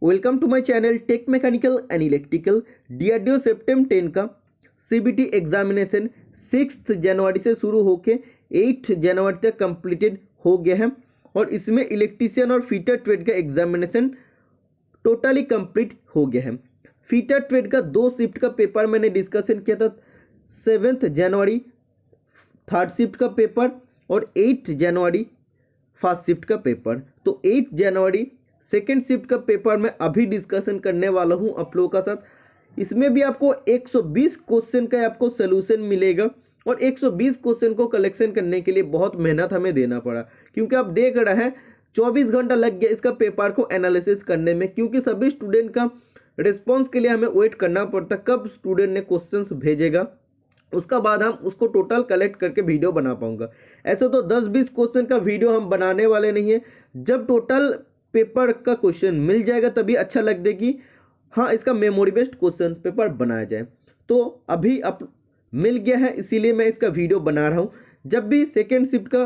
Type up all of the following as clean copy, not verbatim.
Welcome to my channel tech mechanical and electrical. DRDO September 10 का CBT examination 6 जनवरी से शुरू होकर 8 जनवरी तक कंप्लीटेड हो गया है और इसमें इलेक्ट्रीशियन और फीटर ट्रेड का एग्जामिनेशन टोटली कंप्लीट हो गया है। फीटर ट्रेड का 2 शिफ्ट का पेपर मैंने डिस्कशन किया था 7 जनवरी 3rd शिफ्ट का पेपर और 8 जनवरी 1st शिफ्ट का पेपर। तो 8 जनवरी 2nd शिफ्ट का पेपर मैं अभी डिस्कशन करने वाला हूं आप लोगों का साथ। इसमें भी आपको 120 क्वेश्चन का आपको सोल्यूशन मिलेगा और 120 क्वेश्चन को कलेक्शन करने के लिए बहुत मेहनत हमें देना पड़ा, क्योंकि आप देख रहे हैं 24 घंटा लग गया इसका पेपर को एनालिसिस करने में, क्योंकि सभी स्टूडेंट का रिस्पॉन्स के लिए हमें वेट करना पड़ता कब स्टूडेंट ने क्वेश्चंस भेजेगा, उसका बाद हम उसको टोटल कलेक्ट करके वीडियो बना पाऊंगा। ऐसे तो 10-20 क्वेश्चन का वीडियो हम बनाने वाले नहीं है, जब टोटल पेपर का क्वेश्चन मिल जाएगा तभी अच्छा लग देगी। हाँ, इसका मेमोरी बेस्ड क्वेश्चन पेपर बनाया जाए। तो अभी अब मिल गया है इसीलिए मैं इसका वीडियो बना रहा हूँ। जब भी 2nd शिफ्ट का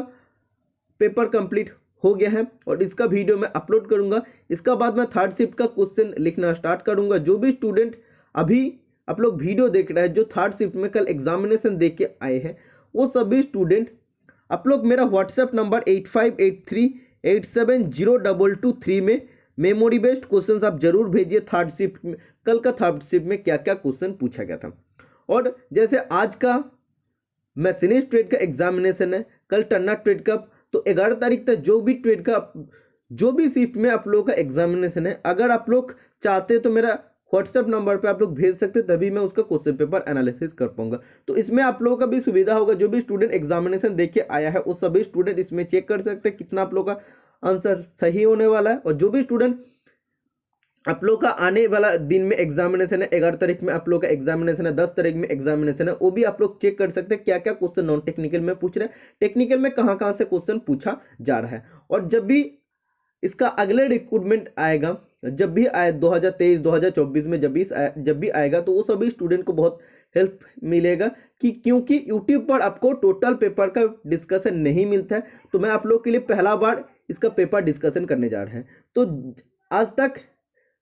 पेपर कंप्लीट हो गया है और इसका वीडियो मैं अपलोड करूंगा, इसका बाद मैं 3rd शिफ्ट का क्वेश्चन लिखना स्टार्ट करूंगा। जो भी स्टूडेंट अभी आप लोग वीडियो देख रहे हैं जो 3rd शिफ्ट में कल एग्जामिनेशन दे के आए हैं, वो सभी स्टूडेंट आप लोग मेरा व्हाट्सएप नंबर 8583870223 में मेमोरी बेस्ड क्वेश्चंस आप जरूर भेजिए। 3rd शिफ्ट में कल का 3rd शिफ्ट में क्या क्या क्वेश्चन पूछा गया था। और जैसे आज का मैशिनिस्ट ट्रेड का एग्जामिनेशन है, कल टन्ना ट्रेड का, तो 11 तारीख तक जो भी ट्रेड का जो भी शिफ्ट में आप लोगों का एग्जामिनेशन है, अगर आप लोग चाहते तो मेरा व्हाट्सएप नंबर पे आप लोग भेज सकते, तभी मैं उसका क्वेश्चन पेपर एनालिसिस कर पाऊंगा। तो इसमें आप लोगों का भी सुविधा होगा, जो भी स्टूडेंट एग्जामिनेशन देख के आया है वो सभी स्टूडेंट इसमें चेक कर सकते हैं कितना आप लोग का आंसर सही होने वाला है। और जो भी स्टूडेंट आप लोग का आने वाला दिन में एग्जामिनेशन है, 11 तारीख में आप लोग का एग्जामिनेशन है, 10 तारीख में एग्जामिनेशन है, वो भी आप लोग चेक कर सकते हैं क्या क्या क्वेश्चन नॉन टेक्निकल में पूछ रहे हैं, टेक्निकल में कहाँ कहाँ से क्वेश्चन पूछा जा रहा है। और जब भी इसका अगले रिक्रूटमेंट आएगा, जब भी आए 2023 2024 में जब भी आएगा, तो वो सभी स्टूडेंट को बहुत हेल्प मिलेगा क्योंकि यूट्यूब पर आपको टोटल पेपर का डिस्कशन नहीं मिलता है। तो मैं आप लोग के लिए पहला बार इसका पेपर डिस्कशन करने जा रहे हैं। तो आज तक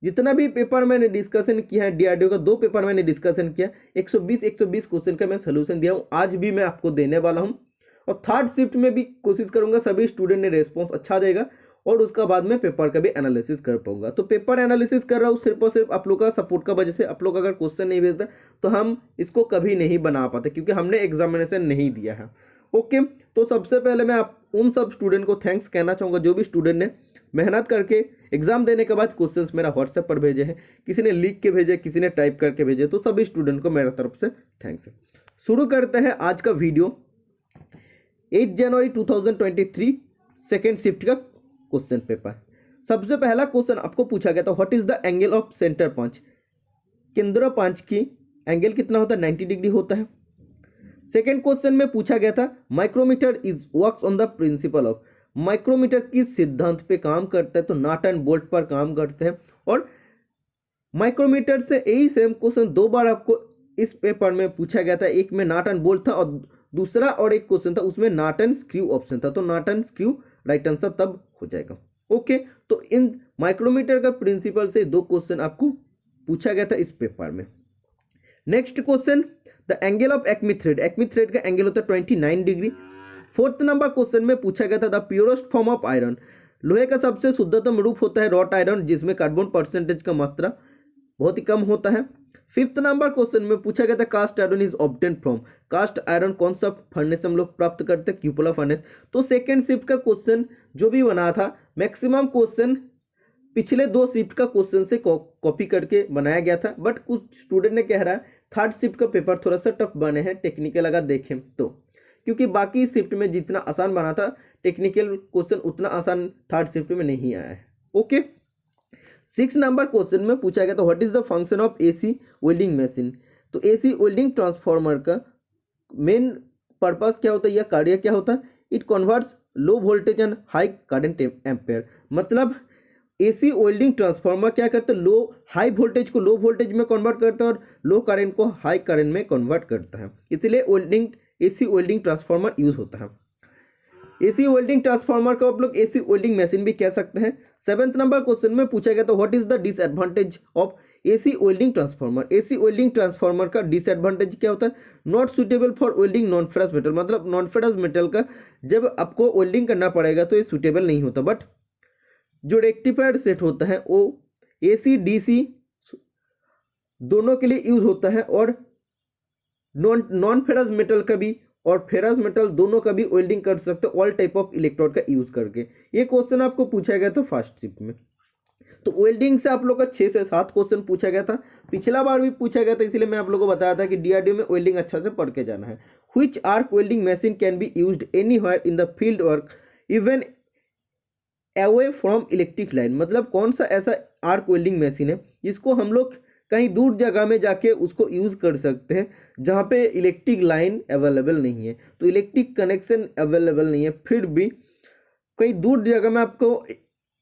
जितना भी पेपर मैंने डिस्कशन किया है, डीआरडीओ का 2 पेपर मैंने डिस्कशन किया, 120 क्वेश्चन का मैं सोल्यूशन दिया हूँ, आज भी मैं आपको देने वाला हूँ। और 3rd शिफ्ट में भी कोशिश करूंगा सभी स्टूडेंट ने रेस्पॉन्स अच्छा देगा और उसका बाद में पेपर का भी एनालिसिस कर पाऊंगा। तो पेपर एनालिसिस कर रहा हूँ सिर्फ और सिर्फ आप लोग का सपोर्ट का वजह से। आप लोग अगर क्वेश्चन नहीं भेजते तो हम इसको कभी नहीं बना पाते, क्योंकि हमने एग्जामिनेशन नहीं दिया है। ओके, तो सबसे पहले मैं आप उन सब स्टूडेंट को थैंक्स कहना चाहूँगा जो भी स्टूडेंट ने मेहनत करके एग्जाम देने के बाद क्वेश्चंस मेरा व्हाट्सएप पर भेजे हैं, किसी ने लिख के भेजे, किसी ने टाइप करके भेजे, तो सभी स्टूडेंट को मेरे तरफ से थैंक्स है। शुरू करते हैं आज का वीडियो। 8 जनवरी 2023 2nd शिफ्ट का क्वेश्चन पेपर। सबसे पहला क्वेश्चन आपको पूछा गया था, what is the angle of centre punch. केंद्र पंच की एंगल कितना होता है? 90 डिग्री होता है। सेकेंड क्वेश्चन में पूछा गया था, micrometer is works on the principle of. Micrometer किस सिद्धांत पे काम करता है? तो नट एंड बोल्ट पर काम करते हैं। और माइक्रोमीटर से यही सेम क्वेश्चन 2 बार आपको इस पेपर में पूछा गया था। एक में नट एंड बोल्ट था और दूसरा और एक क्वेश्चन था उसमें नट एंड स्क्रू ऑप्शन था। तो nut and screw right answer तब हो जाएगा। ओके, तो इन माइक्रोमीटर का प्रिंसिपल से 2 क्वेश्चन आपको पूछा गया था इस पेपर में। Next question, the angle of acme thread. Acme thread का एंगल होता है 29 डिग्री। 4th नंबर क्वेश्चन में पूछा गया था, the purest form of iron. लोहे का सबसे शुद्धतम रूप होता है रॉट आयरन, जिसमें कार्बन परसेंटेज का मात्रा बहुत ही कम होता है। 5th नंबर क्वेश्चन में पूछा गया था, cast iron is obtain from. Cast iron कौन सा फर्नेस हम लोग प्राप्त करते हैं? Cupola furnace. तो 2nd शिफ्ट का क्वेश्चन जो भी बना था, मैक्सिमम क्वेश्चन पिछले 2 शिफ्ट का क्वेश्चन से कॉपी करके बनाया गया था। बट कुछ स्टूडेंट ने कह रहा है 3rd शिफ्ट का पेपर थोड़ा सा टफ बने हैं टेक्निकल अगर देखें तो, क्योंकि बाकी शिफ्ट में जितना आसान बना था टेक्निकल क्वेश्चन उतना आसान 3rd शिफ्ट में नहीं आया है। ओके, 6 नंबर क्वेश्चन में पूछा गया था, what is the function of AC welding machine. तो एसी वेल्डिंग ट्रांसफार्मर का मेन पर्पस क्या होता है या कार्य क्या होता है? It converts low voltage and high current ampere. मतलब एसी वेल्डिंग ट्रांसफार्मर क्या करता है? हाई वोल्टेज को लो वोल्टेज में कन्वर्ट करता है और लो करंट को हाई करंट में कन्वर्ट करता है, इसलिए एसी वेल्डिंग ट्रांसफार्मर यूज होता है। एसी वेल्डिंग ट्रांसफार्मर को आप लोग एसी वेल्डिंग मशीन भी कह सकते हैं। 7th नंबर क्वेश्चन में पूछा गया तो what is the disadvantage of AC welding transformer. AC welding transformer का डिसएडवांटेज क्या होता है? Not suitable for welding non ferrous metal, मतलब नॉन फेरस मेटल का जब आपको वेल्डिंग करना पड़ेगा तो ये सुटेबल नहीं होता। बट जो रेक्टिफायर सेट होता है वो एसी डीसी दोनों के लिए यूज होता है, और नॉन फेरस मेटल का भी और फेरस मेटल दोनों का भी वेल्डिंग कर सकते हो ऑल टाइप ऑफ इलेक्ट्रोड का यूज करके। ये क्वेश्चन आपको पूछा गया था फर्स्ट शिफ्ट में। तो वेल्डिंग से आप लोग का 6 से 7 क्वेश्चन पूछा गया था, पिछला बार भी पूछा गया था, इसलिए मैं आप लोगों को बताया था कि डीआरडीओ में वेल्डिंग अच्छा से पढ़ के जाना है। Which arc welding machine can be used anywhere in the field work even away from electric line, मतलब कौन सा ऐसा आर्क वेल्डिंग मशीन है जिसको हम लोग कहीं दूर जगह में जाके उसको यूज कर सकते हैं जहाँ पे इलेक्ट्रिक लाइन अवेलेबल नहीं है, तो इलेक्ट्रिक कनेक्शन अवेलेबल नहीं है, फिर भी कहीं दूर जगह में आपको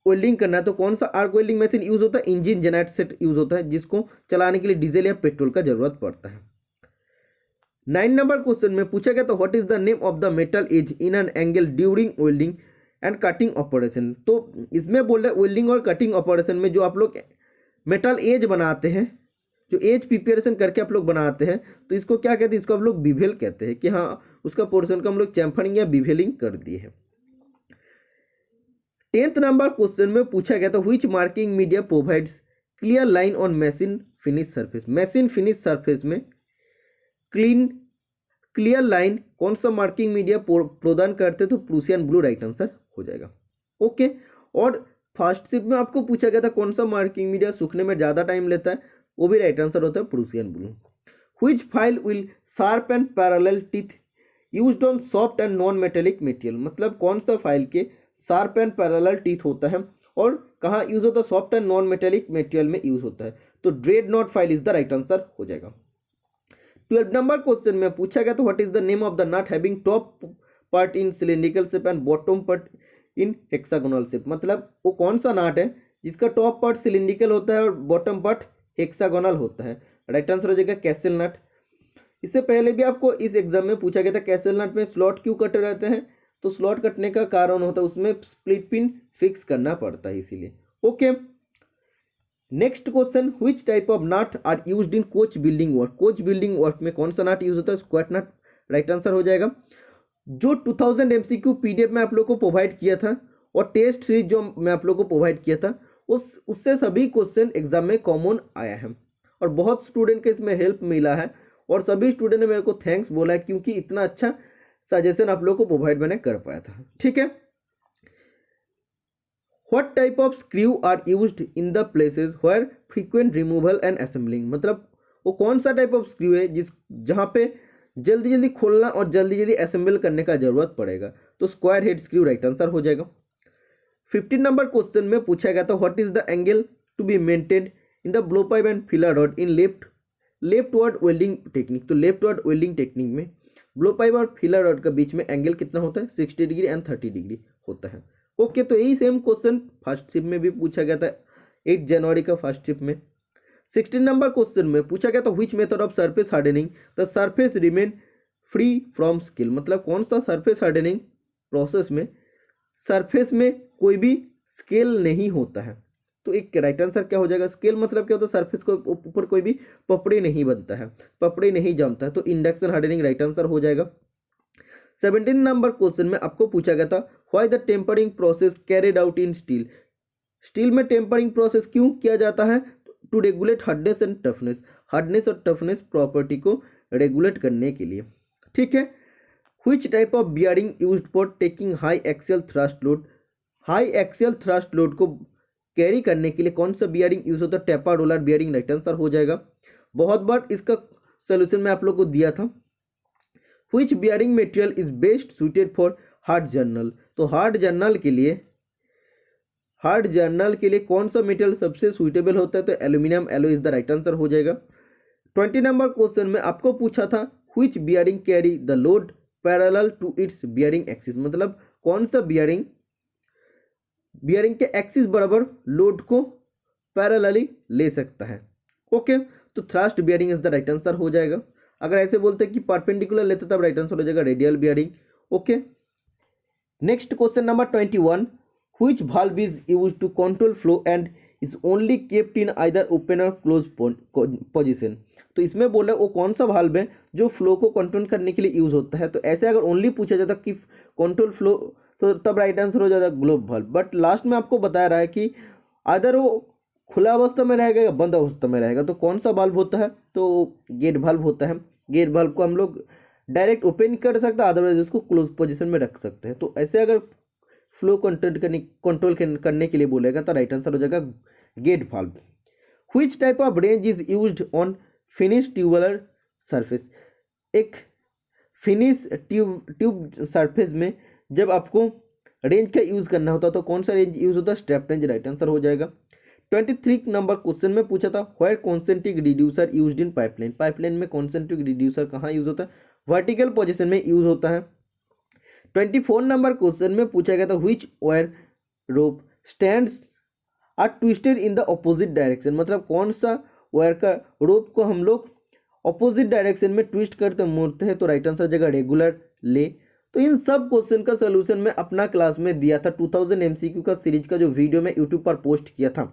वेल्डिंग करना है तो कौन सा आर्क वेल्डिंग मशीन यूज होता है? इंजन जेनरेट सेट यूज होता है, जिसको चलाने के लिए डीजल या पेट्रोल का जरूरत पड़ता है। 9 नंबर क्वेश्चन में पूछा गया तो what is the name of the metal edge in an angle during welding and cutting operation. तो इसमें बोल रहे वेल्डिंग और कटिंग ऑपरेशन में जो आप लोग मेटल एज बनाते हैं, जो एज प्रिपरेशन करके आप लोग बनाते हैं, तो इसको क्या कहते हैं? इसको आप लोग बिवेल कहते हैं कि हाँ उसका पोर्शन को हम लोग चैम्फरिंग या बिवेलिंग कर दिए हैं। 10th नंबर क्वेश्चन में पूछा गया था which marking media provides clear line on machine finish surface. Machine finish surface में क्लियर लाइन कौन सा मार्किंग मीडिया प्रदान करते? तो प्रूसियन ब्लू राइट आंसर हो जाएगा। ओके, और फर्स्ट शिफ्ट में आपको पूछा गया था कौन सा मार्किंग मीडिया सूखने में ज़्यादा टाइम लेता है, वो भी राइट आंसर होता है Prussian blue. Which file will sharp and parallel teeth used on soft and non metallic material, मतलब कौन सा फाइल के शार्प एंड पैरेलल टीथ होता है और कहाँ यूज होता है? Soft and non metallic material में यूज होता है, तो dreadnought file is the right answer हो जाएगा। 12 नंबर क्वेश्चन में पूछा गया तो what is the name of the nut having top part in cylindrical shape and bottom part in hexagonal shape, मतलब वो कौन सा नट है जिसका टॉप पार्ट सिलिंड्रिकल होता है और बॉटम पार्ट हेक्सागोनल होता है? राइट आंसर हो जाएगा कैसल नट। इससे पहले भी आपको इस एग्जाम में पूछा गया था कैसल नट में स्लॉट क्यों कटे रहते हैं, तो स्लॉट कटने का कारण होता है उसमें स्प्लिट पिन फिक्स करना पड़ता है इसीलिए। Okay, next question which type of nut are used in coach building work. Coach building work में कौन सा नट यूज होता है? स्क्वाट नट राइट आंसर हो जाएगा। जो 2000 MCQ पीडीएफ में आप लोग को प्रोवाइड किया था और टेस्ट सीरीज जो मैं आप लोग को प्रोवाइड किया था उससे सभी क्वेश्चन एग्जाम में कॉमन आया है और बहुत स्टूडेंट के इसमें हेल्प मिला है और सभी स्टूडेंट ने मेरे को थैंक्स बोला है क्योंकि इतना अच्छा सजेशन आप लोग को प्रोवाइड मैंने कर पाया था। ठीक है, what type of screw are used in the places where frequent removal and assembling, मतलब वो कौन सा टाइप ऑफ स्क्रू है जहाँ पे जल्दी जल्दी खोलना और जल्दी जल्दी असेंबल करने का जरूरत पड़ेगा, तो square head screw right answer हो जाएगा। 15 नंबर क्वेश्चन में पूछा गया था what is the angle to be maintained in the blow pipe and filler rod in leftward welding technique. तो लेफ्टवर्ड वेल्डिंग टेक्निक में ब्लो पाइप और फिलर रॉड के बीच में एंगल कितना होता है? 60 डिग्री एंड 30 डिग्री होता है। ओके, तो यही सेम क्वेश्चन फर्स्ट शिफ्ट में भी पूछा गया था 8 जनवरी का फर्स्ट शिफ्ट में। 16 नंबर क्वेश्चन में पूछा गया था which method of surface hardening the surface remain free from skill, मतलब कौन सा सरफेस हार्डनिंग प्रोसेस में सरफेस में कोई भी स्केल नहीं होता है, तो एक राइट आंसर क्या हो जाएगा? स्केल मतलब क्या होता है? सरफेस को ऊपर कोई भी पपड़ी नहीं बनता है, पपड़ी नहीं जमता है, तो इंडक्शन हार्डनिंग राइट आंसर हो जाएगा। 17 नंबर क्वेश्चन में आपको पूछा गया था why the tempering process carried out in steel. Steel में टेम्परिंग प्रोसेस क्यों किया जाता है? To regulate hardness and toughness, hardness और टफनेस प्रॉपर्टी को रेगुलेट करने के लिए। ठीक है, which type of bearing used for taking high axial thrust load. High axial thrust load को कैरी करने के लिए कौन सा बियरिंग यूज होता है? Taper roller bearing right answer हो जाएगा। बहुत बार इसका सोल्यूशन मैं आप लोग को दिया था। Which bearing material is best suited for hard journal, तो हार्ड जर्नल के लिए कौन सा मटेरियल सबसे सुटेबल होता है? तो aluminium alloy is the right answer हो जाएगा। 20 नंबर क्वेश्चन में आपको पूछा था which bearing carry the load parallel to its bearing axis, मतलब कौन सा बियरिंग के एक्सिस बराबर लोड को पैरेलली ले सकता है। ओके, तो thrust bearing is the right answer हो जाएगा। अगर ऐसे बोलते हैं कि परपेंडिकुलर लेते तब राइट आंसर हो जाएगा radial bearing. Okay, next question number 21, which valve is used to control flow and is only kept in either open or closed position। तो इसमें बोला वो कौन सा valve है जो फ्लो को कंट्रोल करने के लिए यूज होता है। तो ऐसे अगर ओनली पूछा जाता कि कंट्रोल फ्लो तो तब राइट आंसर हो जाता ग्लोब वाल्व, बट लास्ट में आपको बता रहा है कि अदर वो खुला अवस्था में रहेगा या बंद अवस्था में रहेगा। तो कौन सा वाल्व होता है, तो गेट वाल्व होता है। गेट वाल्व को हम लोग डायरेक्ट ओपन कर सकते हैं, अदरवाइज उसको क्लोज पोजीशन में रख सकते हैं। तो ऐसे अगर फ्लो कंट्रोल करने के लिए बोलेगा तो राइट आंसर हो जाएगा gate valve. Which type of wrench is used on finish tubular surface. एक फिनिश ट्यूब सरफेस में जब आपको रेंज का यूज करना होता है तो कौन सा रेंज यूज होता है, स्टेप रेंज राइट आंसर हो जाएगा। 23 नंबर क्वेश्चन में पूछा था where concentric reducer used in pipeline. Pipeline में कॉन्सेंट्रिक रिड्यूसर कहाँ यूज होता है, वर्टिकल पोजीशन में यूज होता है। 24 नंबर क्वेश्चन में पूछा गया था which wire rope strands are twisted in the opposite direction. मतलब कौन सा वायर का रोप को हम लोग ऑपोजिट डायरेक्शन में ट्विस्ट करते मोड़ते हैं। तो राइट आंसर जगह रेगुलर ले। तो इन सब क्वेश्चन का सोल्यूशन मैं अपना क्लास में दिया था 2000 MCQ का सीरीज का जो वीडियो मैं यूट्यूब पर पोस्ट किया था।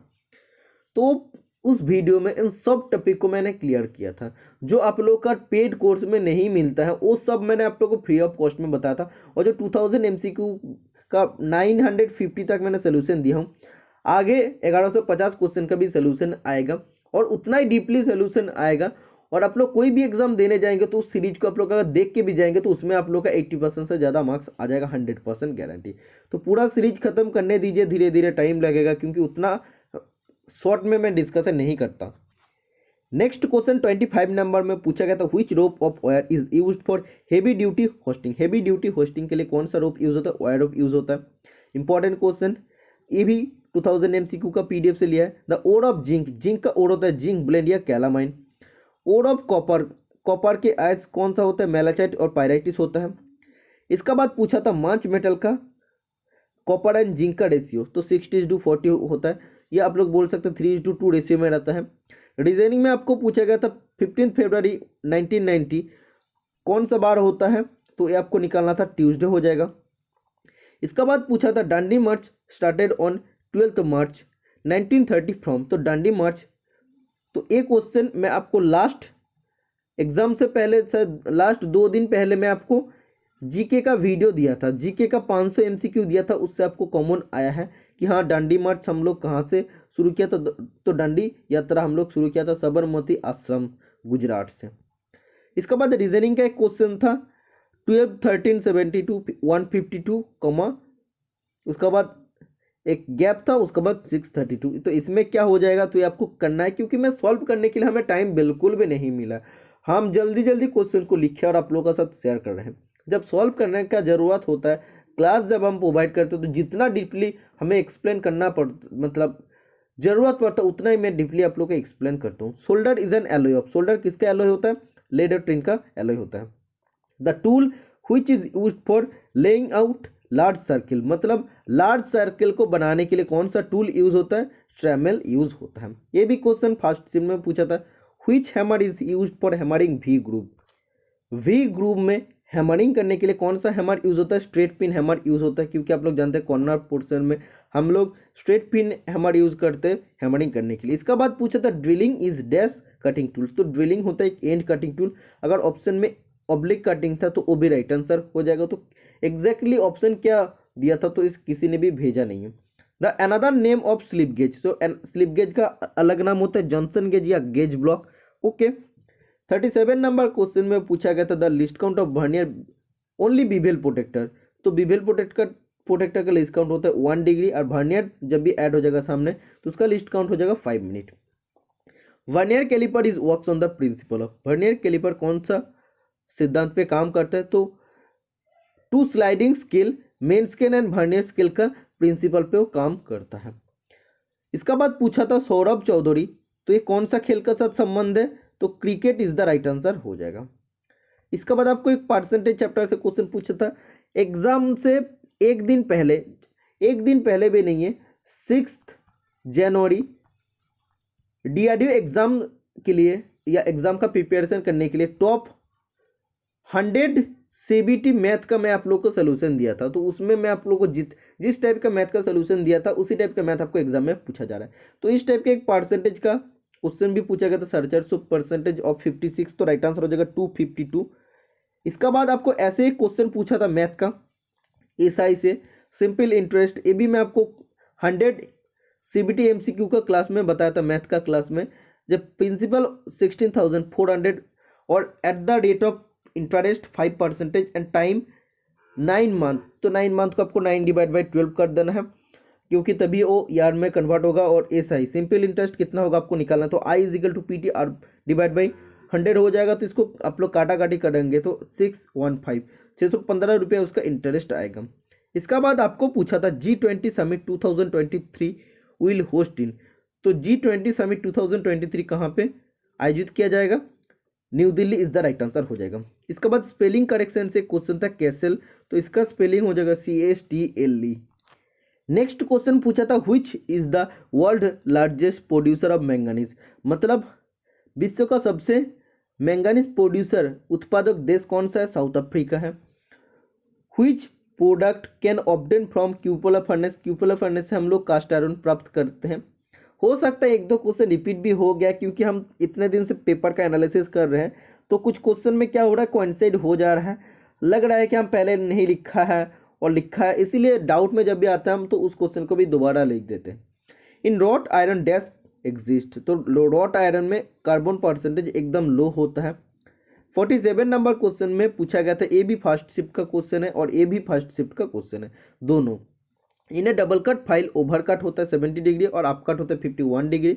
तो उस वीडियो में इन सब टॉपिक को मैंने क्लियर किया था। जो आप लोग का पेड कोर्स में नहीं मिलता है वो सब मैंने आप लोग को फ्री ऑफ कॉस्ट में बताया था। और जो 2000 MCQ का 950 तक मैंने सोल्यूशन दिया हूँ। आगे 1150 क्वेश्चन का भी सोल्यूशन आएगा और उतना ही डीपली सोल्यूशन आएगा। और आप लोग कोई भी एग्जाम देने जाएंगे तो उस सीरीज को आप लोग अगर देख के भी जाएंगे तो उसमें आप लोग का 80% से ज़्यादा मार्क्स आ जाएगा, 100% गारंटी। तो पूरा सीरीज खत्म करने दीजिए, धीरे धीरे टाइम लगेगा क्योंकि उतना शॉर्ट में मैं डिस्कशन नहीं करता। नेक्स्ट क्वेश्चन 25 नंबर में पूछा गया था which rope of wire is used for heavy duty hosting. Heavy duty hosting के लिए कौन सा रोप यूज होता है, वायर रोप यूज होता है। इंपॉर्टेंट क्वेश्चन, ये भी 2000 MCQ का PDF से लिया है। The ore of zinc, zinc का ओर होता है जिंक ब्लेंड या calamine. Ore of copper, copper के आयस कौन सा होता है, मेलाचाइट और पायराइटिस होता है। इसका बाद पूछा था मांच मेटल का कॉपर एंड जिंक का रेशियो, तो 60:40 होता है। ये आप लोग बोल सकते हैं 3:2 रेशियो में रहता है। रीजनिंग में आपको पूछा गया था 15 फरवरी 1990 कौन सा बार होता है, तो ये आपको निकालना था, ट्यूसडे हो जाएगा। इसका बाद पूछा था डांडी मार्च स्टार्टेड ऑन 12 मार्च 1930 फ्रॉम। तो डांडी मार्च, तो एक क्वेश्चन मैं आपको लास्ट एग्जाम से पहले लास्ट 2 दिन पहले मैं आपको जीके का वीडियो दिया था, जीके का 500 MCQ दिया था। उससे आपको कॉमन आया है कि हाँ डांडी मार्च हम लोग कहाँ से शुरू किया था, तो डांडी यात्रा हम लोग शुरू किया था साबरमती आश्रम गुजरात से। इसके बाद रीजनिंग का एक क्वेश्चन था 12, 13, 72, 152 कॉमा, उसके बाद एक गैप था, उसके बाद 632। तो इसमें क्या हो जाएगा, तो ये आपको करना है क्योंकि मैं सॉल्व करने के लिए हमें टाइम बिल्कुल भी नहीं मिला। हम जल्दी जल्दी क्वेश्चन को लिखे और आप लोगों के साथ शेयर कर रहे हैं। जब सॉल्व करने का ज़रूरत होता है, क्लास जब हम प्रोवाइड करते हैं तो जितना डीपली हमें एक्सप्लेन करना मतलब ज़रूरत पड़ता है उतना ही मैं डीपली आप लोग को एक्सप्लेन करता हूँ। Solder is an alloy of, solder किसका एलॉय होता है, लेड और टिन का एलॉय होता है। The tool which is used for laying out large circle, मतलब लार्ज सर्किल को बनाने के लिए कौन सा टूल यूज होता है, ट्रेमेल यूज होता है। ये भी क्वेश्चन फर्स्ट सिम में पूछा था which hammer is used for hammering V groove. V groove में हैमरिंग करने के लिए कौन सा हैमर यूज होता है, स्ट्रेट पिन हैमर यूज होता है क्योंकि आप लोग जानते हैं कॉर्नर पोर्शन में हम लोग स्ट्रेट पिन हैमर यूज करते हैं हैमरिंग करने के लिए। इसका बाद पूछा था drilling is dash cutting tool, तो ड्रिलिंग होता है एक एंड कटिंग टूल। अगर ऑप्शन में ऑब्लिक कटिंग था तो वो भी राइट आंसर हो जाएगा। तो एग्जैक्टली ऑप्शन क्या दिया था तो इस किसी ने भी भेजा नहीं है। The another name of slip gauge, तो स्लिप गेज का अलग नाम होता है जॉनसन गेज या gauge block. Okay 37 number question में पूछा गया था the least count of vernier only bevel protractor, तो बीवेल प्रोटेक्टर का लिस्ट काउंट होता है 1 डिग्री और वर्नियर जब भी ऐड हो जाएगा सामने तो उसका लिस्ट काउंट हो जाएगा 5 minute. Vernier caliper is works on the principle of, vernier caliper कौन सा सिद्धांत पे काम करता है, तो two sliding scale, main scale and vernier scale का प्रिंसिपल पे वो काम करता है। इसका बाद पूछा था सौरभ चौधरी, तो ये कौन सा खेल के साथ संबंध है, तो cricket is the right answer हो जाएगा। इसका बाद आपको एक परसेंटेज चैप्टर से क्वेश्चन पूछा था एग्जाम से एक दिन पहले भी नहीं है, 6 जनवरी DRDO एग्जाम के लिए या एग्जाम का प्रिपरेशन करने के लिए टॉप 100 सीबीटी मैथ का मैं आप लोग को सोल्यूशन दिया था, तो उसमें मैं आप लोग को जिस टाइप का मैथ का सोल्यूशन दिया था उसी टाइप का मैथ आपको एग्जाम में पूछा जा रहा है। तो इस टाइप के एक परसेंटेज का क्वेश्चन भी पूछा गया था, सर्चर सो परसेंटेज ऑफ 56, तो राइट आंसर हो जाएगा 252। इसका बाद आपको ऐसे एक क्वेश्चन पूछा था मैथ का एसआई से, सिंपल इंटरेस्ट, ये भी मैं आपको 100 सीबीटी एमसीक्यू का क्लास में बताया था, मैथ का क्लास में, जब प्रिंसिपल 16,400 और at the rate of interest 5% and time 9 month, तो 9 मंथ को आपको 9 डिवाइड बाई 12 कर देना है, क्योंकि तभी वो ईयर में कन्वर्ट होगा। और एसआई सिंपल इंटरेस्ट कितना होगा आपको निकालना, तो I is equal to P T R divide by 100 हो जाएगा, तो इसको आप लोग काटा काटी करेंगे तो 615 रुपये उसका इंटरेस्ट आएगा। इसका बाद आपको पूछा था G20 summit 2023 will host in, तो G20 समिट 2023 कहाँ पे आयोजित किया जाएगा, new Delhi is the right answer हो जाएगा। इसके बाद स्पेलिंग करेक्शन से क्वेश्चन था कैसल, तो इसका स्पेलिंग हो जाएगा CASTLE। नेक्स्ट क्वेश्चन पूछा था which is the world largest producer of manganese, मतलब विश्व का सबसे मैंगनीज प्रोड्यूसर उत्पादक देश कौन सा है, साउथ अफ्रीका है। Which product can obtain from cupola furnace, cupola furnace से हम लोग कास्ट आयरन प्राप्त करते हैं। हो सकता है एक दो क्वेश्चन रिपीट भी हो गया, क्योंकि हम इतने दिन से पेपर का एनालिसिस कर रहे हैं, तो कुछ क्वेश्चन में क्या हो रहा है, कोइंसाइड हो जा रहा है, लग रहा है कि हम पहले नहीं लिखा है और लिखा है, इसीलिए डाउट में जब भी आता है हम तो उस क्वेश्चन को भी दोबारा लिख देते हैं। इन रॉट आयरन डैश एग्जिस्ट, तो रॉट आयरन में कार्बन परसेंटेज एकदम लो होता है। 47 नंबर क्वेश्चन में पूछा गया था, ए भी फर्स्ट शिफ्ट का क्वेश्चन है और ए भी फर्स्ट शिफ्ट का क्वेश्चन है दोनों। इन्हें double cut file over cut होता है 70 डिग्री और आप कट होता है 51 डिग्री।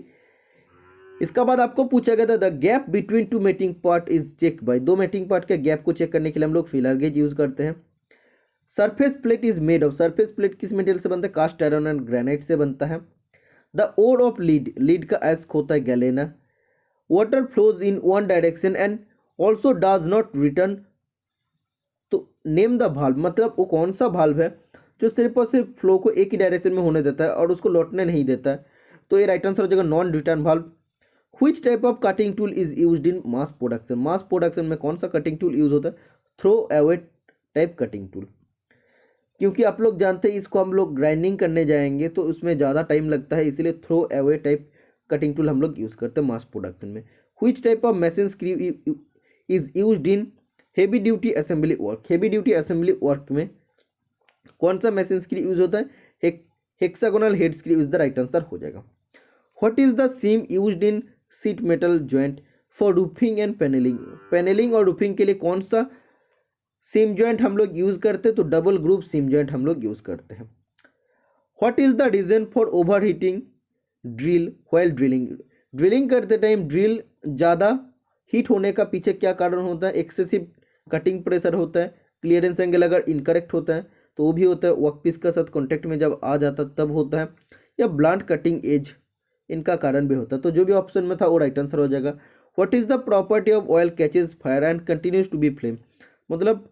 इसका बाद आपको पूछा गया था the gap between two mating part is check by, दो मेटिंग पार्ट के गैप को चेक करने के लिए हम लोग फीलर गेज यूज करते हैं। Surface plate is made of, surface plate किस मटेरियल से बनता है, कास्ट आयरन एंड ग्रेनाइट से बनता है। The ore of lead, lead का एस्क होता है galena. Water flows in one direction and also does not return, so name the valve, मतलब वो कौन सा वाल्व है जो सिर्फ और सिर्फ फ्लो को एक ही डायरेक्शन में होने देता है और उसको लौटने नहीं देता है, तो ये राइट आंसर हो जाएगा non return valve. Which type of cutting tool is used in mass production, mass production में कौन सा कटिंग टूल यूज होता है, throw away type cutting tool, क्योंकि आप लोग जानते हैं इसको हम लोग ग्राइंडिंग करने जाएंगे तो उसमें ज़्यादा टाइम लगता है, इसीलिए throw away type cutting tool हम लोग यूज़ करते हैं मास प्रोडक्शन में। Which type of machine screw is used in heavy duty assembly work, heavy duty assembly work में कौन सा मशीन स्क्रू यूज होता है, hexagonal head screw is the right answer हो जाएगा। What is the seam used in sheet metal joint for roofing and panelling, panelling और roofing के लिए कौन सा सीम जॉइंट हम लोग यूज करते हैं, तो डबल ग्रुप सीम जॉइंट हम लोग यूज करते हैं। What is the reason for over heating drill while drilling, drilling करते टाइम ड्रिल ज़्यादा हीट होने का पीछे क्या कारण होता है, एक्सेसिव कटिंग प्रेशर होता है, क्लियरेंस एंगल अगर इनकरेक्ट होता है तो वो भी होता है, वर्कपीस का साथ कॉन्टेक्ट में जब आ जाता तब होता है, या ब्लंट कटिंग एज, इनका कारण भी होता है। तो जो भी ऑप्शन में था वो राइट आंसर हो जाएगा। What is the property of oil catches fire and continues to be flame, मतलब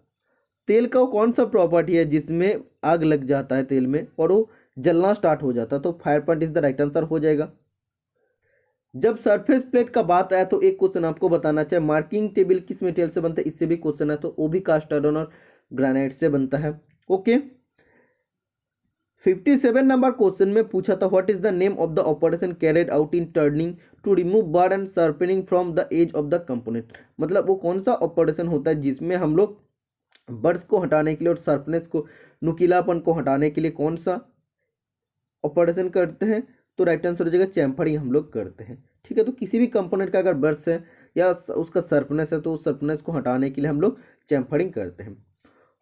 तेल का कौन सा प्रॉपर्टी है जिसमें आग लग जाता है तेल में और वो जलना स्टार्ट हो जाता है, तो fire point is the right answer हो जाएगा। जब सरफेस प्लेट का बात आया तो एक क्वेश्चन आपको बताना चाहिए, मार्किंग टेबल किस मटेरियल से बनता है, इससे भी क्वेश्चन है, तो वो भी कास्ट आयरन और ग्रेनाइट से बनता है। ओके 57 नंबर क्वेश्चन में पूछा था what is the name of the operation carried out in turning to remove burr and sharpening from the edge of the component, मतलब वो कौन सा ऑपरेशन होता है जिसमें हम लोग बर्ड्स को हटाने के लिए और शार्पनेस को, नुकीलापन को हटाने के लिए कौन सा ऑपरेशन करते हैं, तो राइट आंसर हो जाएगा चैम्फरिंग हम लोग करते हैं। ठीक है, तो किसी भी कंपोनेंट का अगर बर्ड्स है या उसका शार्पनेस है तो उस शार्पनेस को हटाने के लिए हम लोग चैम्फरिंग करते हैं।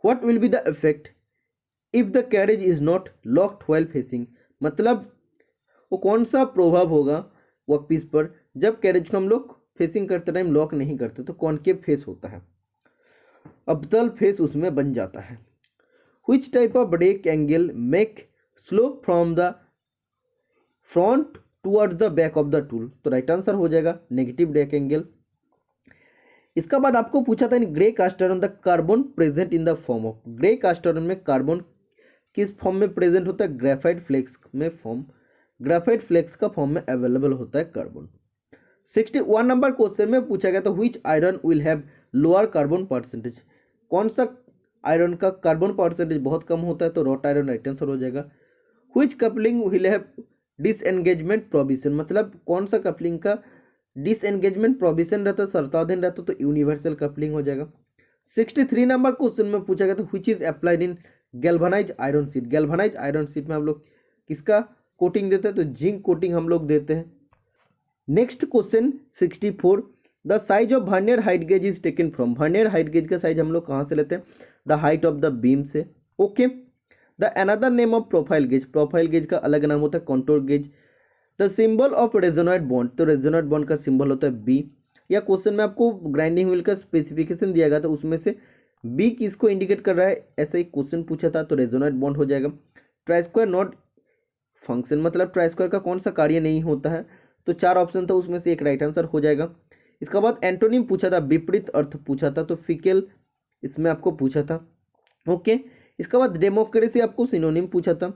What will be the effect if the carriage is not locked while facing, मतलब वो कौन सा प्रभाव होगा वर्कपीस पर जब कैरेज को हम लोग फेसिंग करते टाइम लॉक नहीं करते, तो कॉनकेव फेस होता है, अबतल फेस उसमें बन जाता है। Which type of rake angle make slope from the front towards the back of the tool, तो राइट आंसर हो जाएगा नेगेटिव ब्रेक एंगल। इसका बाद आपको पूछा था in grey cast iron the carbon present in the form of, grey cast iron में carbon किस फॉर्म में प्रेजेंट होता है, ग्रेफाइट फ्लेक्स में फॉर्म, ग्रेफाइट फ्लेक्स का फॉर्म में अवेलेबल होता है कार्बन। 61 नंबर क्वेश्चन में पूछा गया था which iron will have lower carbon percentage, कौन सा आयरन का कार्बन परसेंटेज बहुत कम होता है, तो रॉट आयरन राइट आंसर हो जाएगा। Which coupling will have disengagement provision, मतलब कौन सा कपलिंग का डिसएंगेजमेंट प्रोविजन रहता है, शर्ताधीन रहता है, तो यूनिवर्सल कपलिंग हो जाएगा। 63 नंबर क्वेश्चन में पूछा गया था which is applied in galvanise iron sheet. Galvanise iron sheet में हम लोग किसका कोटिंग देते हैं, तो जिंक कोटिंग हम लोग देते हैं। Next question 64, the size of vernier height gauge is taken from. Vernier height gauge का साइज हम लोग कहाँ से लेते हैं, the height of the beam से। Okay, the another name of profile gauge, profile gauge का अलग नाम होता है contour gauge. The symbol of resonate bond, तो रेजोनेट बॉन्ड का सिंबल होता है बी। या क्वेश्चन में आपको ग्राइंडिंग व्हील का स्पेसिफिकेशन दिया गया था, उसमें से बी किसको इंडिकेट कर रहा है, ऐसा एक क्वेश्चन पूछा था, तो रेजोनेट बॉन्ड हो जाएगा। ट्राई स्क्वायर नॉट फंक्शन, मतलब ट्राई स्क्वायर का कौन सा कार्य नहीं होता है, तो 4 ऑप्शन था, उसमें से एक राइट आंसर हो जाएगा। इसके बाद एंटोनिम पूछा था, विपरीत अर्थ पूछा था, तो फिकल इसमें आपको पूछा था। ओके, इसके बाद डेमोक्रेसी आपको सिनोनिम पूछा था।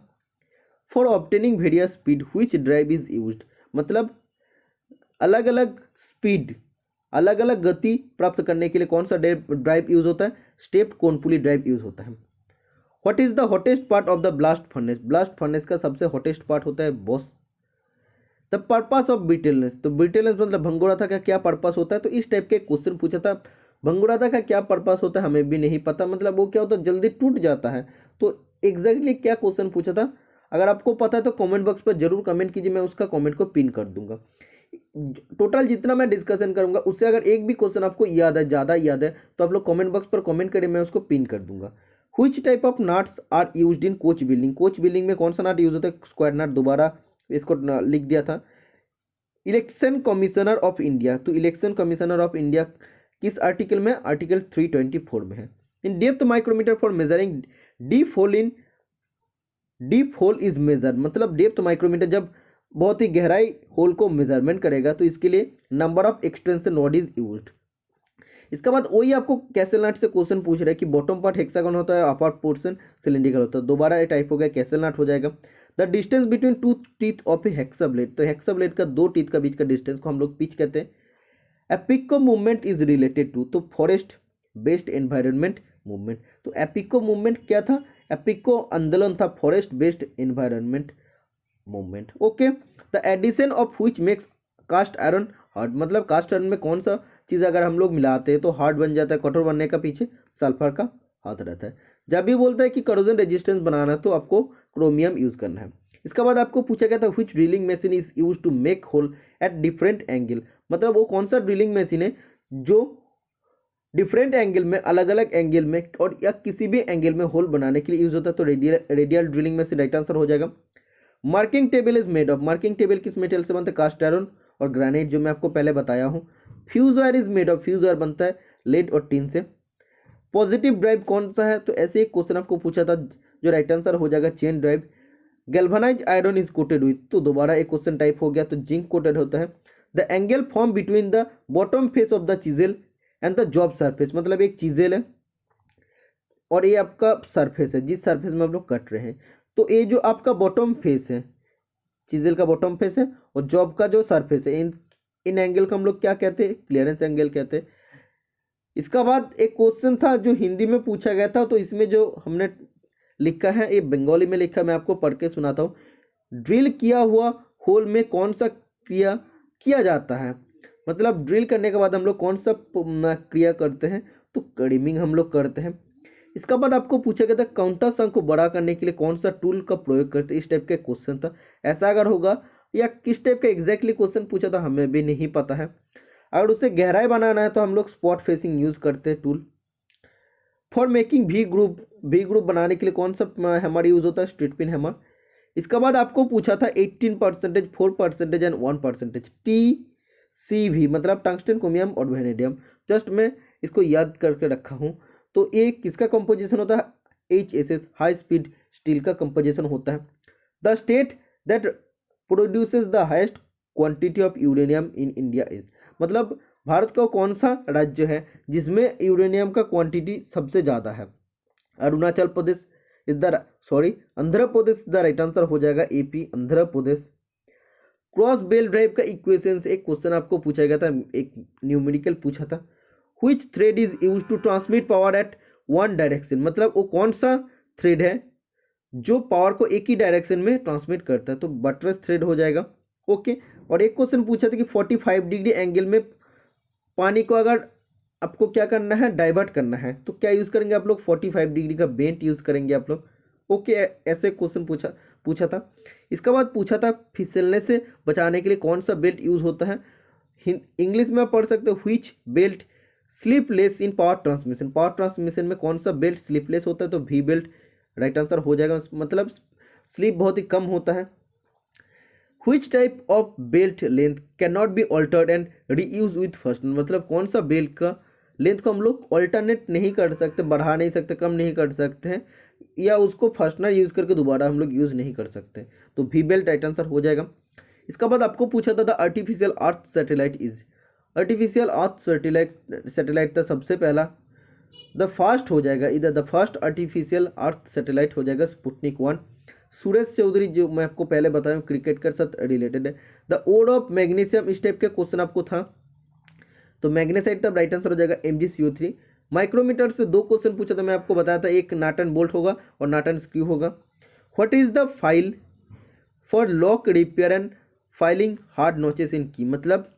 For obtaining various speed which drive is used, मतलब अलग अलग स्पीड, अलग अलग गति प्राप्त करने के लिए कौन सा ड्राइव यूज होता है, स्टेप्ड कोन पुली ड्राइव यूज होता है। What is the hottest part of the blast furnace, blast furnace का सबसे हॉटेस्ट पार्ट होता है boss. The purpose of brittleness, तो ब्रिटलनेस मतलब भंगुरता का क्या पर्पस होता है, तो इस टाइप के क्वेश्चन पूछा था। भंगुरता का क्या पर्पस होता है हमें भी नहीं पता, मतलब वो क्या होता है, जल्दी टूट जाता है, तो एग्जैक्टली क्या क्वेश्चन पूछा था, अगर आपको पता है तो कमेंट बॉक्स पर जरूर कमेंट कीजिए, मैं उसका कमेंट को पिन कर दूंगा। टोटल जितना मैं डिस्कशन करूंगा उससे अगर एक भी क्वेश्चन आपको याद है, ज़्यादा याद है, तो आप लोग कमेंट बॉक्स पर कमेंट करें, मैं उसको पिन कर दूंगा। Which type of nuts are used in coach building, coach building में कौन सा नट यूज होता है, स्क्वायर नट, दोबारा इसको लिख दिया था। इलेक्शन कमिश्नर ऑफ इंडिया, तो इलेक्शन कमिश्नर ऑफ इंडिया किस आर्टिकल में, आर्टिकल 324 में है। In depth micrometer for measuring deep hole in deep hole is measure, मतलब डेप्थ माइक्रोमीटर जब बहुत ही गहराई होल को मेजरमेंट करेगा, तो इसके लिए number of extension node is used. इसके बाद वही आपको कैसल नट से क्वेश्चन पूछ रहा है कि बॉटम पार्ट हेक्सागन होता है, अपर पोर्शन सिलिंड्रिकल होता है, दोबारा ये टाइप हो गया, कैसल नट हो जाएगा। The distance between two teeth of A hexa blade, तो हेक्सा ब्लेड का 2 टीथ का बीच का डिस्टेंस को हम लोग पिच कहते हैं। Appiko movement is related to, तो फॉरेस्ट बेस्ड एनवायरनमेंट मूवमेंट, तो एपिको मूवमेंट क्या था, एपिको आंदोलन था, forest based environment movement. Okay, the addition of which makes cast iron hard, मतलब कास्ट आयरन में कौन सा चीज़ अगर हम लोग मिलाते हैं तो हार्ड बन जाता है, कठोर बनने का पीछे सल्फर का हाथ रहता है। जब भी बोलता है कि करोजन रेजिस्टेंस बनाना है तो आपको क्रोमियम यूज करना है। इसके बाद आपको पूछा गया था which drilling machine is use to make hole at different angle, मतलब वो कौन सा ड्रिलिंग मशीन है जो डिफरेंट एंगल में, अलग अलग एंगल में और या किसी भी एंगल में होल बनाने के लिए यूज होता है, तो radial drilling machine right answer हो जाएगा। Marking table is made of, marking table किस मेटल से बनता है, कास्ट आयरन और ग्रेनाइट, जो मैं आपको पहले बताया हूँ। Fuse wire is made of, fuse wire बनता है लेड और टिन से। पॉजिटिव ड्राइव कौन सा है, तो ऐसे एक क्वेश्चन आपको पूछा था, जो राइट आंसर हो जाएगा chain drive. Galvanise iron is coated with, तो दोबारा एक क्वेश्चन टाइप हो गया, तो जिंक कोटेड होता है। The angle form between the bottom face of the chisel and the job surface, मतलब एक चिजेल है और ये आपका सरफेस है, जिस सरफेस में आप लोग कट रहे हैं, तो ये जो आपका बॉटम फेस है, चिजेल का बॉटम फेस है और जॉब का जो सरफेस है, इन एंगल को हम लोग क्या कहते हैं, क्लियरेंस एंगल कहते हैं। इसका बाद एक क्वेश्चन था जो हिंदी में पूछा गया था, तो इसमें जो हमने लिखा है ये बंगाली में लिखा है, मैं आपको पढ़ के सुनाता हूँ। ड्रिल किया हुआ होल में कौन सा क्रिया किया जाता है, मतलब ड्रिल करने के बाद हम लोग कौन सा क्रिया करते हैं, तो कड़िमिंग हम लोग करते हैं। इसका बाद आपको पूछा गया था काउंटर संख्या को बड़ा करने के लिए कौन सा टूल का प्रयोग करते हैं, इस टाइप के क्वेश्चन था। ऐसा अगर होगा या किस टाइप का एग्जैक्टली क्वेश्चन पूछा था हमें भी नहीं पता है। अगर उसे गहराई बनाना है तो हम लोग स्पॉट फेसिंग यूज करते हैं tool. For making V groove बनाने के लिए कौन सा हैमर यूज होता है, स्ट्रीट पिन हैमर। इसके बाद आपको पूछा था 18%, 4% एंड 1% TCV, मतलब टंगस्टन, क्रोमियम और वेनेडियम। जस्ट मैं इसको याद करके रखा हूँ। तो ये किसका कंपोजिशन होता है, HSS, हाई स्पीड स्टील का कंपोजिशन होता है। The state that produces the highest quantity of uranium in India is, मतलब भारत का कौन सा राज्य है जिसमें यूरेनियम का क्वांटिटी सबसे ज़्यादा है। Arunachal Pradesh is the Andhra Pradesh the right answer हो जाएगा, AP Andhra Pradesh. Cross belt drive का इक्वेशन से एक क्वेश्चन आपको पूछा गया था, एक न्यूमेरिकल पूछा था। Which thread is use to transmit power at one direction, मतलब वो कौन सा थ्रेड है जो पावर को एक ही डायरेक्शन में ट्रांसमिट करता है, तो बटरेस थ्रेड हो जाएगा। ओके, और एक क्वेश्चन पूछा था कि 45 डिग्री एंगल में पानी को अगर आपको क्या करना है, डाइवर्ट करना है, तो क्या यूज़ करेंगे आप लोग, 45 डिग्री का बेंट यूज़ करेंगे आप लोग। ओके, ऐसे क्वेश्चन पूछा था। इसके बाद पूछा था फिसलने से बचाने के लिए कौन सा बेल्ट यूज़ होता है। इंग्लिश में आप पढ़ सकते हो, which belt sleepless in power transmission, power transmission में कौन सा बेल्ट स्लीपलेस होता है, तो वी बेल्ट राइट आंसर हो जाएगा, मतलब स्लीप बहुत ही कम होता है। Which type of belt length can not be altered and reuse with first, मतलब कौन सा बेल्ट का लेंथ को हम लोग ऑल्टरनेट नहीं कर सकते, बढ़ा नहीं सकते, कम नहीं कर सकते हैं, या उसको फर्स्टनर यूज़ करके दोबारा हम लोग यूज़ नहीं कर सकते, तो वी बेल्ट राइट आंसर हो जाएगा। इसका बाद आपको पूछा था artificial earth satellite is, artificial earth satellite था सबसे पहला, द फर्स्ट हो जाएगा, इधर the first artificial earth satellite हो जाएगा स्पुतनिक 1। सुरेश चौधरी, जो मैं आपको पहले बताया क्रिकेट के साथ रिलेटेड है। द ओड ऑफ मैग्नीशियम, इस टाइप के क्वेश्चन आपको था, तो मैग्नेसाइट तब राइट आंसर हो जाएगा MgCO3। माइक्रोमीटर से दो क्वेश्चन पूछा था, मैं आपको बताया था, एक नट एंड बोल्ट होगा और नट एंड स्क्रू होगा। What is the file for lock repair and filing hard notches in key, मतलब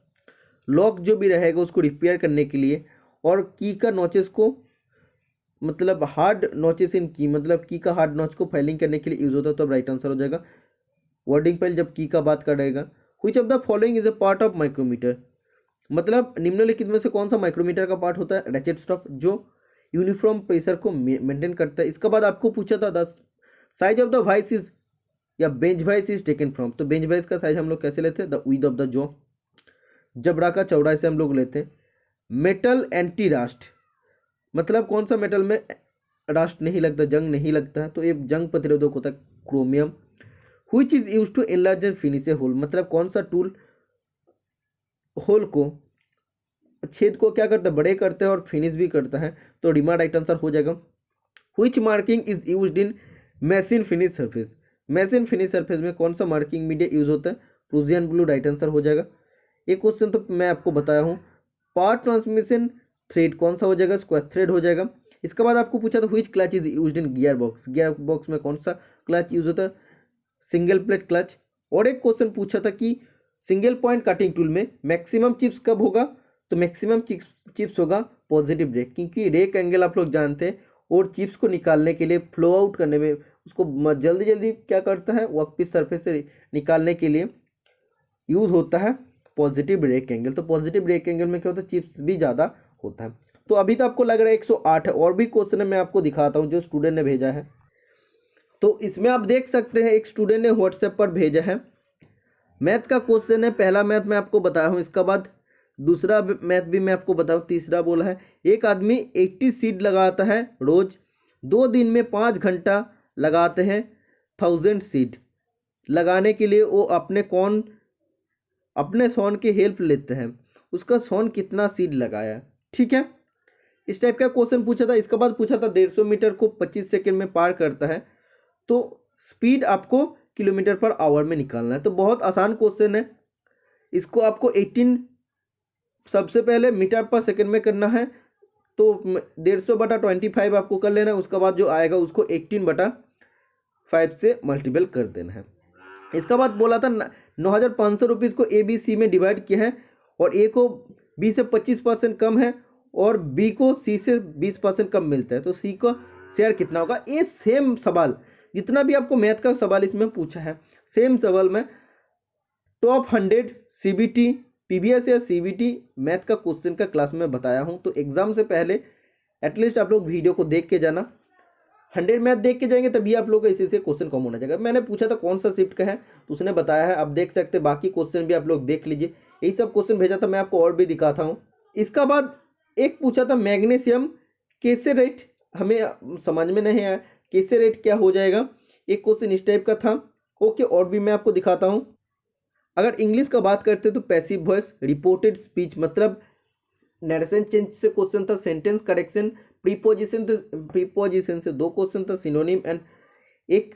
लॉक जो भी रहेगा उसको रिपेयर करने के लिए और की का नॉचेस को, मतलब हार्ड नॉचेस इन की, मतलब की का हार्ड नॉच को फाइलिंग करने के लिए यूज होता है, तो अब राइट आंसर हो जाएगा वर्डिंग फाइल जब की का बात करेगा। Which of the following is a part of micrometer, मतलब निम्नलिखित में से कौन सा माइक्रोमीटर का पार्ट होता है, रैचेट स्टॉप, जो यूनिफॉर्म प्रेशर को मेंटेन करता है। इसके बाद आपको पूछा था the size of the vice is या bench vice is taken from, तो बेंच वाइस का साइज हम लोग कैसे लेते हैं, the width of the jaw, जबड़ा का चौड़ाई से हम लोग लेते हैं। मेटल एंटी रास्ट, मतलब कौन सा मेटल में रास्ट नहीं लगता, जंग नहीं लगता है, तो ये जंग प्रतिरोधक होता है, chromium. Which is use to enlarge and finish a hole, मतलब कौन सा टूल होल को, छेद को क्या करता है, बड़े करते हैं और फिनिश भी करता है, तो डीमा राइट आंसर हो जाएगा। Which marking is used in machine finish surface, machine finish surface में कौन सा मार्किंग मीडिया यूज होता है, प्रूसियन ब्लू राइट आंसर हो जाएगा। एक क्वेश्चन तो मैं आपको बताया हूँ, पावर ट्रांसमिशन थ्रेड कौन सा हो जाएगा, स्क्वायर थ्रेड हो जाएगा। इसके बाद आपको पूछा था which clutch is used in gear box, gear box में कौन सा क्लच यूज होता है, सिंगल प्लेट क्लच। और एक क्वेश्चन पूछा था कि सिंगल पॉइंट कटिंग टूल में मैक्सिमम चिप्स कब होगा, तो मैक्सिमम चिप्स होगा पॉजिटिव रेक, क्योंकि रेक एंगल आप लोग जानते हैं, और चिप्स को निकालने के लिए, फ्लो आउट करने में, उसको जल्दी जल्दी क्या करता है, वर्कपीस सरफेस से निकालने के लिए यूज होता है पॉजिटिव रेक एंगल, तो पॉजिटिव रेक एंगल में क्या होता है, चिप्स भी ज़्यादा होता है। तो अभी तो आपको लग रहा है 108 है, और भी क्वेश्चन है, मैं आपको दिखाता हूँ जो स्टूडेंट ने भेजा है। तो इसमें आप देख सकते हैं, एक स्टूडेंट ने व्हाट्सएप पर भेजा है, मैथ का क्वेश्चन है, पहला मैथ मैं आपको बताया हूँ, इसका बाद दूसरा मैथ भी मैं आपको बताऊँ, तीसरा बोला है, एक आदमी 80 सीड लगाता है रोज, 2 दिन में 5 घंटा लगाते हैं 1000 सीड लगाने के लिए, वो अपने सोन की हेल्प लेते हैं, उसका सोन कितना सीड लगाया, ठीक है, इस टाइप का क्वेश्चन पूछा था। इसके बाद पूछा था 150 मीटर को 25 सेकंड में पार करता है, तो स्पीड आपको किलोमीटर पर आवर में निकालना है, तो बहुत आसान क्वेश्चन है। इसको आपको 18 सबसे पहले मीटर पर सेकंड में करना है, तो 150/25 आपको कर लेना है, उसके बाद जो आएगा उसको 18/5 से मल्टीपल कर देना है। इसका बाद बोला था 9,500 रुपीज़ को ABC में डिवाइड किया है, और A को B से 25% कम है और B को C से 20% कम मिलता है, तो C का शेयर कितना होगा। ये सेम सवाल, जितना भी आपको मैथ का सवाल इसमें पूछा है, सेम सवाल में टॉप 100 CBT PBS या CBT मैथ का क्वेश्चन का क्लास में बताया हूँ, तो एग्जाम से पहले एटलीस्ट आप लोग वीडियो को देख के जाना, 100 मैथ देख के जाएंगे तभी आप लोग का इसी से क्वेश्चन कॉमन हो जाएगा। मैंने पूछा था कौन सा शिफ्ट का है, तो उसने बताया है, आप देख सकते हैं, बाकी क्वेश्चन भी आप लोग देख लीजिए, यही सब क्वेश्चन भेजा था, मैं आपको और भी दिखाता हूँ। इसका बाद एक पूछा था मैग्नीशियम कैसे रेट, हमें समझ में नहीं आया कैसे रेट क्या हो जाएगा, एक क्वेश्चन इस टाइप का था। ओके, और भी मैं आपको दिखाता हूँ। अगर इंग्लिश का बात करते तो पैसिव वॉइस, रिपोर्टेड स्पीच, मतलब नरेशन चेंज से क्वेश्चन था, सेंटेंस करेक्शन, प्रीपोजिशन से 2 क्वेश्चन था, सिनोनिम एंड एक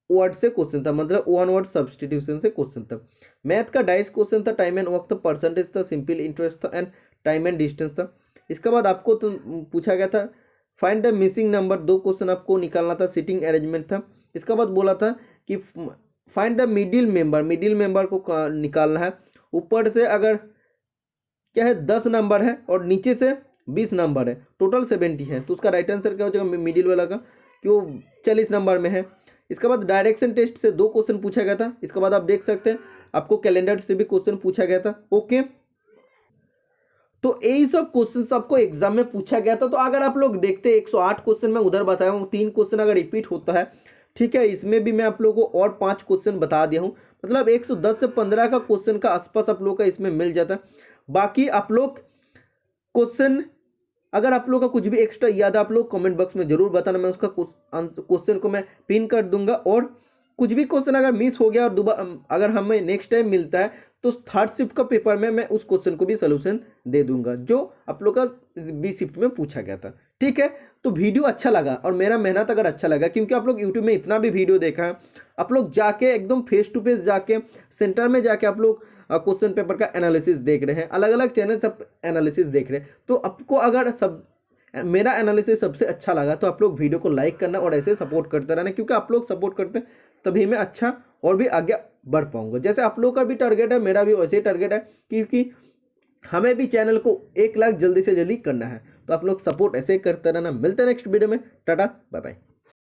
वर्ड से क्वेश्चन था, मतलब 1 वर्ड सब्सटीट्यूशन से क्वेश्चन था। मैथ का डाइस क्वेश्चन था, टाइम एंड वक्त था, परसेंटेज था, सिंपल इंटरेस्ट था एंड टाइम एंड डिस्टेंस था। इसके बाद आपको तो पूछा गया था find the missing number, 2 question आपको निकालना था, सीटिंग अरेंजमेंट था। इसका बाद बोला था कि find the middle member, middle member को निकालना है। ऊपर से अगर क्या है 10 नंबर है और नीचे से 20 नंबर है, टोटल 70 है, तो उसका राइट आंसर क्या हो जाएगा मिडिल वाला का, कि वो 40 नंबर में है। इसके बाद डायरेक्शन टेस्ट से 2 क्वेश्चन पूछा गया था। इसके बाद आप देख सकते हैं आपको कैलेंडर से भी क्वेश्चन पूछा गया था। ओके, तो यही सब क्वेश्चन आपको एग्जाम में पूछा गया था। तो अगर आप लोग देखते हैं 108 क्वेश्चन मैं उधर बताया हूँ, 3 क्वेश्चन अगर रिपीट होता है, ठीक है, इसमें भी मैं आप लोगों को और 5 क्वेश्चन बता दिया हूँ, मतलब 110 से 15 का क्वेश्चन का आसपास आप लोग का इसमें मिल जाता है। बाकी आप लोग क्वेश्चन अगर आप लोग का कुछ भी एक्स्ट्रा याद है आप लोग कमेंट बॉक्स में जरूर बताना, मैं उसका क्वेश्चन को मैं पिन कर दूंगा। और कुछ भी क्वेश्चन अगर मिस हो गया और दोबारा अगर हमें नेक्स्ट टाइम मिलता है तो थर्ड शिफ्ट का पेपर में मैं उस क्वेश्चन को भी सोल्यूशन दे दूंगा जो आप लोग का बी शिफ्ट में पूछा गया था। ठीक है, तो वीडियो अच्छा लगा और मेरा मेहनत अगर अच्छा लगा, क्योंकि आप लोग यूट्यूब में इतना भी वीडियो देखा है, आप लोग जाके एकदम फेस टू फेस जाके सेंटर में जाके आप लोग क्वेश्चन पेपर का एनालिसिस देख रहे हैं, अलग अलग चैनल सब एनालिसिस देख रहे हैं, तो आपको अगर सब मेरा एनालिसिस सबसे अच्छा लगा तो आप लोग वीडियो को लाइक करना और ऐसे सपोर्ट करते रहना, क्योंकि आप लोग सपोर्ट करते हैं तभी मैं अच्छा और भी आगे बढ़ पाऊंगा। जैसे आप लोग का भी टारगेट है, मेरा भी वैसे ही टारगेट है, क्योंकि हमें भी चैनल को 1 लाख जल्दी से जल्दी करना है। तो आप लोग सपोर्ट ऐसे करते रहना। मिलते हैं नेक्स्ट वीडियो में, टाटा बाय बाय।